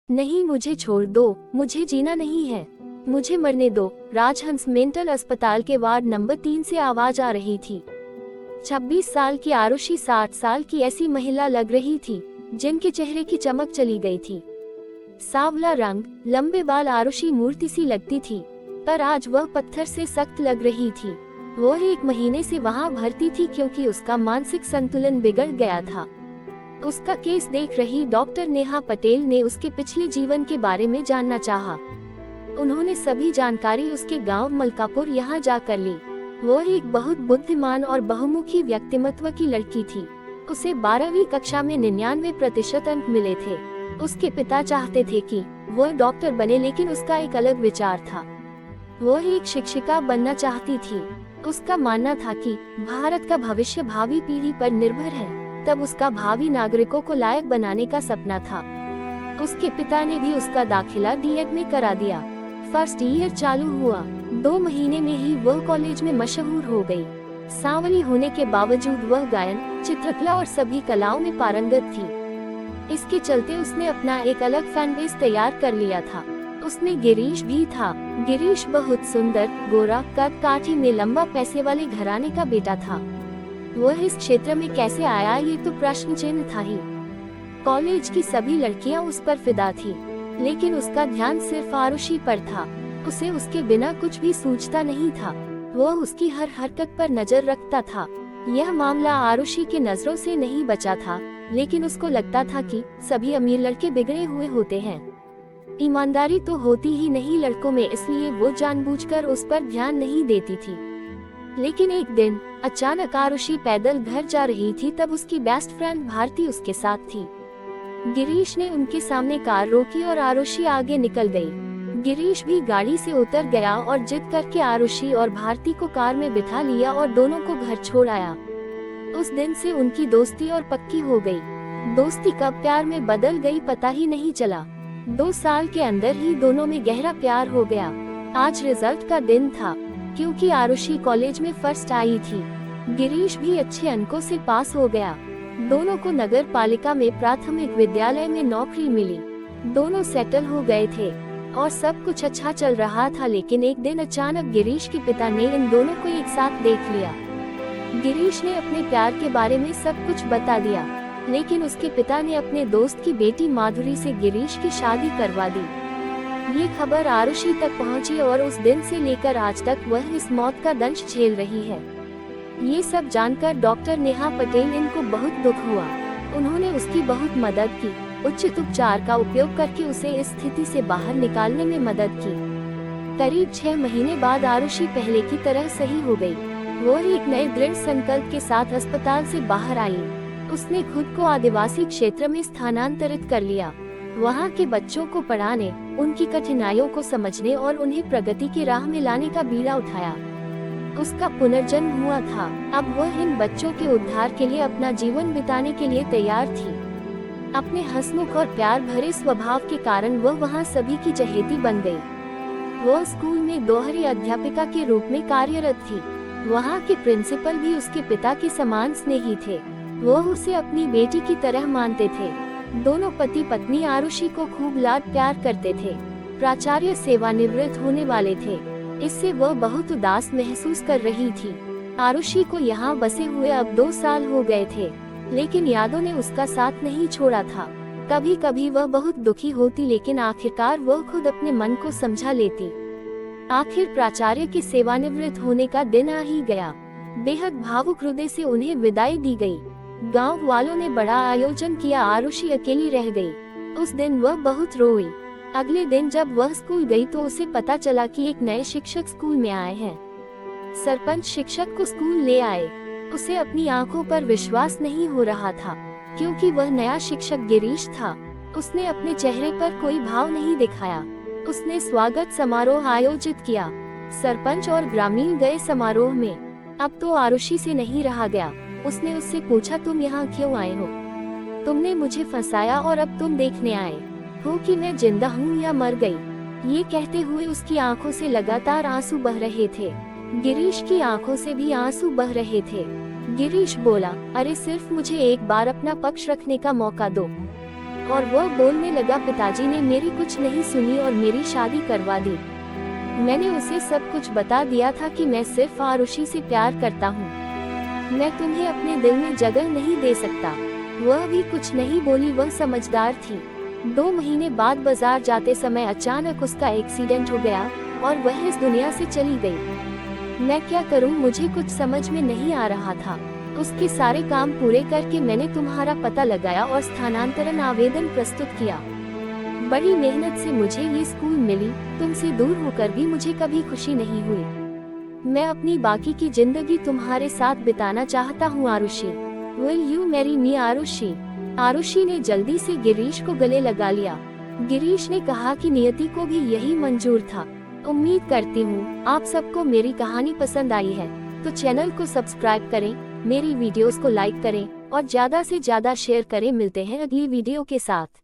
नहीं, मुझे छोड़ दो, मुझे जीना नहीं है, मुझे मरने दो। राजहंस मेंटल अस्पताल के वार्ड नंबर 3 से आवाज आ रही थी। 26 साल की आरुषि 60 साल की ऐसी महिला लग रही थी जिनके चेहरे की चमक चली गई थी। सांवला रंग, लंबे बाल, आरुषि मूर्ति सी लगती थी, पर आज वह पत्थर से सख्त लग रही थी। वह 1 महीने से वहां भर्ती थी क्योंकि उसका मानसिक संतुलन बिगड़ गया था। उसका केस देख रही डॉक्टर नेहा पटेल ने उसके पिछले जीवन के बारे में जानना चाहा। उन्होंने सभी जानकारी उसके गांव मलकापुर यहाँ जाकर ली। वह एक बहुत बुद्धिमान और बहुमुखी व्यक्तिमत्व की लड़की थी। उसे 12वीं कक्षा में 99% अंक मिले थे। उसके पिता चाहते थे कि वह डॉक्टर बने, लेकिन उसका एक अलग विचार था। वह एक शिक्षिका बनना चाहती थी। उसका मानना था कि भारत का भविष्य भावी पीढ़ी पर निर्भर है, तब उसका भावी नागरिकों को लायक बनाने का सपना था। उसके पिता ने भी उसका दाखिला डीएड में करा दिया। फर्स्ट ईयर चालू हुआ। 2 महीने में ही वह कॉलेज में मशहूर हो गई। सांवली होने के बावजूद वह गायन, चित्रकला और सभी कलाओं में पारंगत थी। इसके चलते उसने अपना एक अलग फैन बेस तैयार कर लिया था। उसमें गिरीश भी था। गिरीश बहुत सुंदर, गोरा, कद काठी में लंबा, पैसे वाले घराने का बेटा था। वह इस क्षेत्र में कैसे आया, ये तो प्रश्न चिन्ह था ही। कॉलेज की सभी लड़कियां उस पर फिदा थी, लेकिन उसका ध्यान सिर्फ आरुषि पर था। उसे उसके बिना कुछ भी सूझता नहीं था। वह उसकी हर हरकत पर नजर रखता था। यह मामला आरुषि के नजरों से नहीं बचा था, लेकिन उसको लगता था कि सभी अमीर लड़के बिगड़े हुए होते हैं। ईमानदारी तो होती ही नहीं लड़कों में, इसलिए वो जानबूझकर उस पर ध्यान नहीं देती थी। लेकिन एक दिन अचानक आरुषि पैदल घर जा रही थी, तब उसकी बेस्ट फ्रेंड भारती उसके साथ थी। गिरीश ने उनके सामने कार रोकी और आरुषि आगे निकल गई। गिरीश भी गाड़ी से उतर गया और जिद करके आरुषि और भारती को कार में बिठा लिया और दोनों को घर छोड़ आया। उस दिन से उनकी दोस्ती और पक्की हो गई। दोस्ती कब प्यार में बदल गई पता ही नहीं चला। 2 साल के अंदर ही दोनों में गहरा प्यार हो गया। आज रिजल्ट का दिन था, क्योंकि आरुषि कॉलेज में फर्स्ट आई थी। गिरीश भी अच्छे अंकों से पास हो गया। दोनों को नगर पालिका में प्राथमिक विद्यालय में नौकरी मिली। दोनों सेटल हो गए थे और सब कुछ अच्छा चल रहा था। लेकिन एक दिन अचानक गिरीश के पिता ने इन दोनों को एक साथ देख लिया। गिरीश ने अपने प्यार के बारे में सब कुछ बता दिया, लेकिन उसके पिता ने अपने दोस्त की बेटी माधुरी से गिरीश की शादी करवा दी। ये खबर आरुषि तक पहुंची और उस दिन से लेकर आज तक वह इस मौत का दंश झेल रही है। ये सब जानकर डॉक्टर नेहा पटेल इनको बहुत दुख हुआ। उन्होंने उसकी बहुत मदद की। उचित उपचार का उपयोग करके उसे इस स्थिति से बाहर निकालने में मदद की। करीब 6 महीने बाद आरुषि पहले की तरह सही हो गई। वो एक नए दृढ़ संकल्प के साथ अस्पताल से बाहर आई। उसने खुद को आदिवासी क्षेत्र में स्थानांतरित कर लिया। वहाँ के बच्चों को पढ़ाने, उनकी कठिनाइयों को समझने और उन्हें प्रगति की राह में लाने का बीड़ा उठाया। उसका पुनर्जन्म हुआ था। अब वह इन बच्चों के उद्धार के लिए अपना जीवन बिताने के लिए तैयार थी। अपने हंसमुख और प्यार भरे स्वभाव के कारण वह वहाँ सभी की चहेती बन गई। वह स्कूल में दोहरी अध्यापिका के रूप में कार्यरत थी। वहाँ के प्रिंसिपल भी उसके पिता के समान स्नेही थे। वह उसे अपनी बेटी की तरह मानते थे। दोनों पति पत्नी आरुषि को खूब लाड प्यार करते थे। प्राचार्य सेवानिवृत्त होने वाले थे, इससे वह बहुत उदास महसूस कर रही थी। आरुषि को यहाँ बसे हुए अब 2 साल हो गए थे, लेकिन यादों ने उसका साथ नहीं छोड़ा था। कभी कभी वह बहुत दुखी होती, लेकिन आखिरकार वह खुद अपने मन को समझा लेती। आखिर प्राचार्य के सेवानिवृत्त होने का दिन आ ही गया। बेहद भावुक हृदय से उन्हें विदाई दी गई। गांव वालों ने बड़ा आयोजन किया। आरुषि अकेली रह गई। उस दिन वह बहुत रोई। अगले दिन जब वह स्कूल गई तो उसे पता चला कि एक नए शिक्षक स्कूल में आए हैं। सरपंच शिक्षक को स्कूल ले आए। उसे अपनी आंखों पर विश्वास नहीं हो रहा था, क्योंकि वह नया शिक्षक गिरीश था। उसने अपने चेहरे पर कोई भाव नहीं दिखाया। उसने स्वागत समारोह आयोजित किया। सरपंच और ग्रामीण गए समारोह में। अब तो आरुषि से नहीं रहा गया। उसने उससे पूछा, तुम यहाँ क्यों आए हो? तुमने मुझे फंसाया और अब तुम देखने आए हो कि मैं जिंदा हूँ या मर गई। ये कहते हुए उसकी आंखों से लगातार आंसू बह रहे थे। गिरीश की आंखों से भी आंसू बह रहे थे। गिरीश बोला, अरे सिर्फ मुझे एक बार अपना पक्ष रखने का मौका दो। और वह बोलने लगा, पिताजी ने मेरी कुछ नहीं सुनी और मेरी शादी करवा दी। मैंने उसे सब कुछ बता दिया था कि मैं सिर्फ आरुषि से प्यार करता हूँ। मैं तुम्हें अपने दिल में जगह नहीं दे सकता। वह भी कुछ नहीं बोली, वह समझदार थी। 2 महीने बाद बाजार जाते समय अचानक उसका एक्सीडेंट हो गया और वह इस दुनिया से चली गई। मैं क्या करूं, मुझे कुछ समझ में नहीं आ रहा था। उसके सारे काम पूरे करके मैंने तुम्हारा पता लगाया और स्थानांतरण आवेदन प्रस्तुत किया। बड़ी मेहनत से मुझे ये स्कूल मिली। तुमसे दूर होकर भी मुझे कभी खुशी नहीं हुई। मैं अपनी बाकी की जिंदगी तुम्हारे साथ बिताना चाहता हूँ Aarushi. Will you marry me Aarushi? Aarushi ने जल्दी से गिरीश को गले लगा लिया। गिरीश ने कहा कि नियति को भी यही मंजूर था। उम्मीद करती हूँ आप सबको मेरी कहानी पसंद आई है, तो चैनल को सब्सक्राइब करें, मेरी वीडियोस को लाइक करें और ज्यादा से ज्यादा शेयर करें। मिलते हैं अगली वीडियो के साथ।